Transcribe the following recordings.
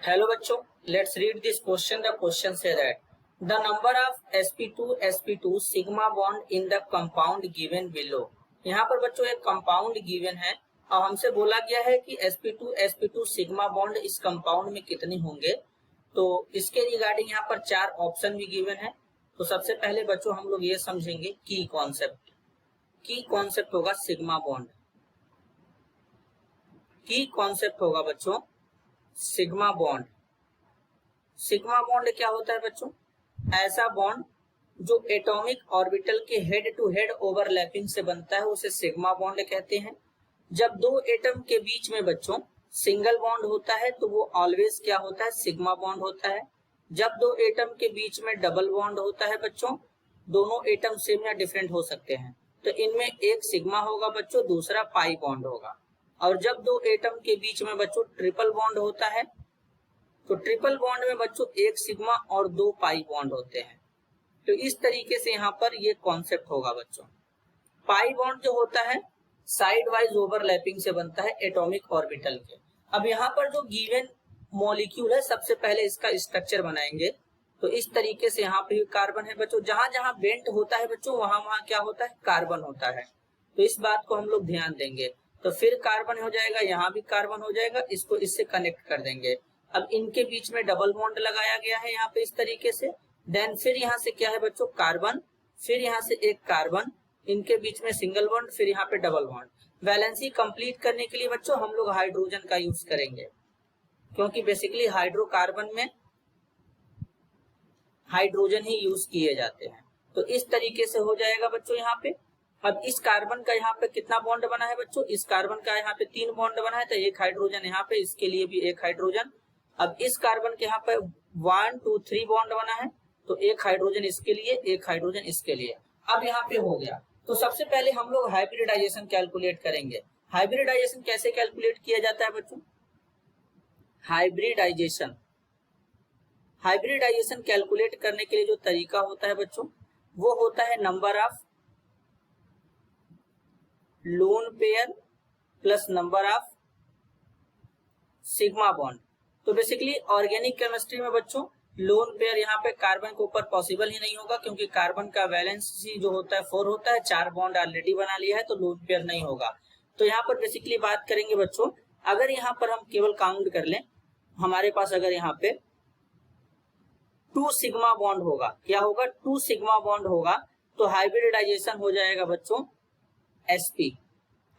Hello बच्चों, let's read this question. The question say that the number of sp2 sigma bond in the compound given below. यहाँ पर बच्चों एक compound given है और हमसे बोला गया है कि sp2 सिग्मा बॉन्ड इस कंपाउंड में कितने होंगे। तो इसके रिगार्डिंग यहाँ पर 4 ऑप्शन भी गिवन है। तो सबसे पहले बच्चों हम लोग ये समझेंगे की कॉन्सेप्ट होगा सिग्मा बॉन्ड। की कॉन्सेप्ट होगा बच्चों सिग्मा बॉन्ड। सिग्मा बॉन्ड क्या होता है बच्चों? ऐसा बॉन्ड जो एटॉमिक ऑर्बिटल के हेड टू हेड ओवरलैपिंग से बनता है उसे सिग्मा बॉन्ड कहते हैं। जब दो एटम के बीच में बच्चों सिंगल बॉन्ड होता है तो वो ऑलवेज क्या होता है? सिग्मा बॉन्ड होता है। जब दो एटम के बीच में डबल बॉन्ड होता है बच्चों, दोनों एटम सेम या डिफरेंट हो सकते हैं, तो इनमें एक सिग्मा होगा बच्चों, दूसरा पाई बॉन्ड होगा। और जब दो एटम के बीच में बच्चों ट्रिपल बॉन्ड होता है तो ट्रिपल बॉन्ड में बच्चों एक सिग्मा और 2 पाई बॉन्ड होते हैं। तो इस तरीके से यहाँ पर ये कॉन्सेप्ट होगा बच्चों। पाई बॉन्ड जो होता है साइड वाइज ओवरलैपिंग से बनता है एटॉमिक ऑर्बिटल के। अब यहाँ पर जो गिवन मॉलिक्यूल है सबसे पहले इसका स्ट्रक्चर बनाएंगे। तो इस तरीके से यहाँ पे कार्बन है बच्चों, जहां जहां बेंट होता है बच्चों वहां वहां क्या होता है? कार्बन होता है। तो इस बात को हम लोग ध्यान देंगे। तो फिर कार्बन हो जाएगा, यहाँ भी कार्बन हो जाएगा, इसको इससे कनेक्ट कर देंगे। अब इनके बीच में डबल बॉन्ड लगाया गया है यहाँ पे इस तरीके से। देन फिर यहाँ से क्या है बच्चों? कार्बन, फिर यहाँ से एक कार्बन, इनके बीच में सिंगल बॉन्ड, फिर यहाँ पे डबल बॉन्ड। वैलेंसी कंप्लीट करने के लिए बच्चों हम लोग हाइड्रोजन का यूज करेंगे, क्योंकि बेसिकली हाइड्रोकार्बन में हाइड्रोजन ही यूज किए जाते हैं। तो इस तरीके से हो जाएगा बच्चों यहाँ पे। अब इस कार्बन का यहाँ पे कितना बॉन्ड बना है बच्चों? इस कार्बन का यहाँ पे 3 बॉन्ड बना है, तो एक हाइड्रोजन यहाँ पे, इसके लिए भी एक हाइड्रोजन। अब इस कार्बन के यहाँ पे 1 2 3 बॉन्ड बना है, तो एक हाइड्रोजन इसके लिए, एक हाइड्रोजन इसके लिए। अब यहाँ पे हो गया। तो सबसे पहले हम लोग हाइब्रिडाइजेशन कैलकुलेट करेंगे। हाइब्रिडाइजेशन कैसे कैलकुलेट किया जाता है बच्चों? हाइब्रिडाइजेशन कैलकुलेट करने के लिए जो तरीका होता है बच्चों वो होता है number of lone pair plus number of sigma bond. तो बेसिकली ऑर्गेनिक केमिस्ट्री में बच्चों लोन पेयर यहाँ पे कार्बन के ऊपर पॉसिबल ही नहीं होगा, क्योंकि कार्बन का वैलेंसी जो होता है 4 होता है, 4 बॉन्ड ऑलरेडी बना लिया है, तो लोन पेयर नहीं होगा। तो यहाँ पर बेसिकली बात करेंगे बच्चों, अगर यहाँ पर हम केवल काउंट कर लें, हमारे पास अगर यहाँ पे 2 सिग्मा बॉन्ड होगा, क्या होगा? 2 सिग्मा बॉन्ड होगा, तो हाइब्रिडाइजेशन हो जाएगा बच्चों sp।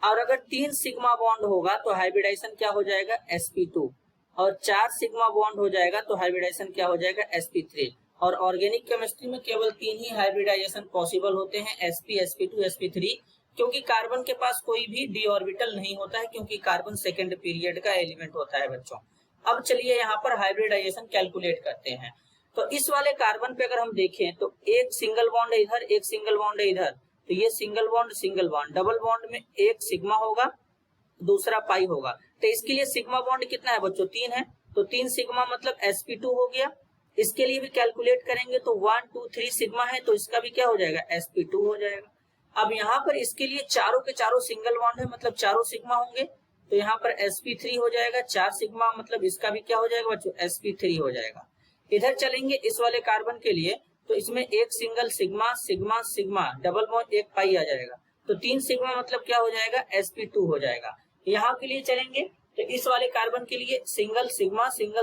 और अगर 3 सिग्मा बॉन्ड होगा तो हाइब्रिडाइजेशन क्या हो जाएगा? sp2। और 4 सिग्मा बॉन्ड हो जाएगा तो हाइब्रिडाइजेशन क्या हो जाएगा? sp3। और ऑर्गेनिक केमिस्ट्री में केवल 3 ही हाइब्रिडाइजेशन पॉसिबल होते हैं, sp, sp2, sp3, क्योंकि कार्बन के पास कोई भी डी ऑर्बिटल नहीं होता है, क्योंकि कार्बन सेकेंड पीरियड का एलिमेंट होता है बच्चों। अब चलिए यहाँ पर हाइब्रिडाइजेशन कैलकुलेट करते हैं। तो इस वाले कार्बन पे अगर हम देखें तो एक सिंगल बॉन्ड है इधर, एक सिंगल बॉन्ड है इधर, तो ये सिंगल बॉन्ड, डबल बॉन्ड में एक सिग्मा होगा, दूसरा पाई होगा। तो इसके लिए सिग्मा बॉन्ड कितना है बच्चों? 3 है, तो 3 सिग्मा मतलब sp2 हो गया। इसके लिए भी कैलकुलेट करेंगे तो 1 2 3 सिग्मा है, तो इसका भी क्या हो जाएगा? sp2 हो जाएगा। अब यहाँ पर इसके लिए चारों के चारों सिंगल बॉन्ड है, मतलब चारों सिग्मा होंगे, तो यहाँ पर sp3 हो जाएगा। 4 सिग्मा मतलब इसका भी क्या हो जाएगा बच्चों? sp3 हो जाएगा। इधर चलेंगे इस वाले कार्बन के लिए, तो इसमें एक single sigma sigma sigma double bond एक पाई आ जाएगा, तो 3 सिग्मा मतलब क्या हो जाएगा? sp2 हो जाएगा। यहाँ के लिए चलेंगे तो इस वाले कार्बन के लिए सिंगल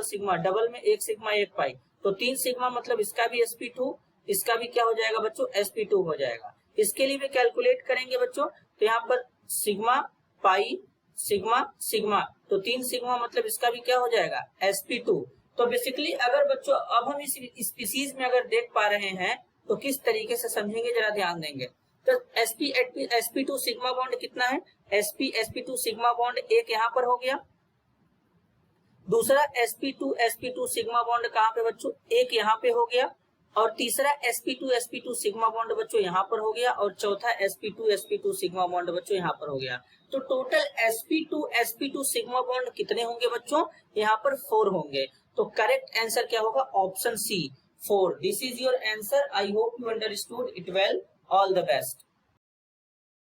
सिग्मा डबल में एक सिग्मा एक पाई, तो 3 सिग्मा मतलब इसका भी sp2, इसका भी क्या हो जाएगा बच्चों? sp2 हो जाएगा। इसके लिए भी कैलकुलेट करेंगे बच्चों, तो यहाँ पर सिग्मा पाई सिग्मा सिग्मा, तो 3 सिग्मा मतलब इसका भी क्या हो जाएगा? sp2। तो बेसिकली अगर बच्चों अब हम इस स्पीसीज में अगर देख पा रहे हैं तो किस तरीके से समझेंगे, जरा ध्यान देंगे। तो sp2 सिग्मा बॉन्ड कितना है? sp2 सिग्मा बॉन्ड एक यहाँ पर हो गया, दूसरा sp2 सिग्मा बॉन्ड कहाँ पे बच्चों? एक यहाँ पे हो गया, और तीसरा sp2 सिग्मा बॉन्ड बच्चों यहाँ पर हो गया, और चौथा sp2 सिग्मा बॉन्ड बच्चों यहाँ पर हो गया। तो टोटल sp2 सिग्मा बॉन्ड कितने होंगे बच्चों? यहाँ पर 4 होंगे। तो करेक्ट आंसर क्या होगा? Option C 4। This is your answer. I hope you understood it well. All the best.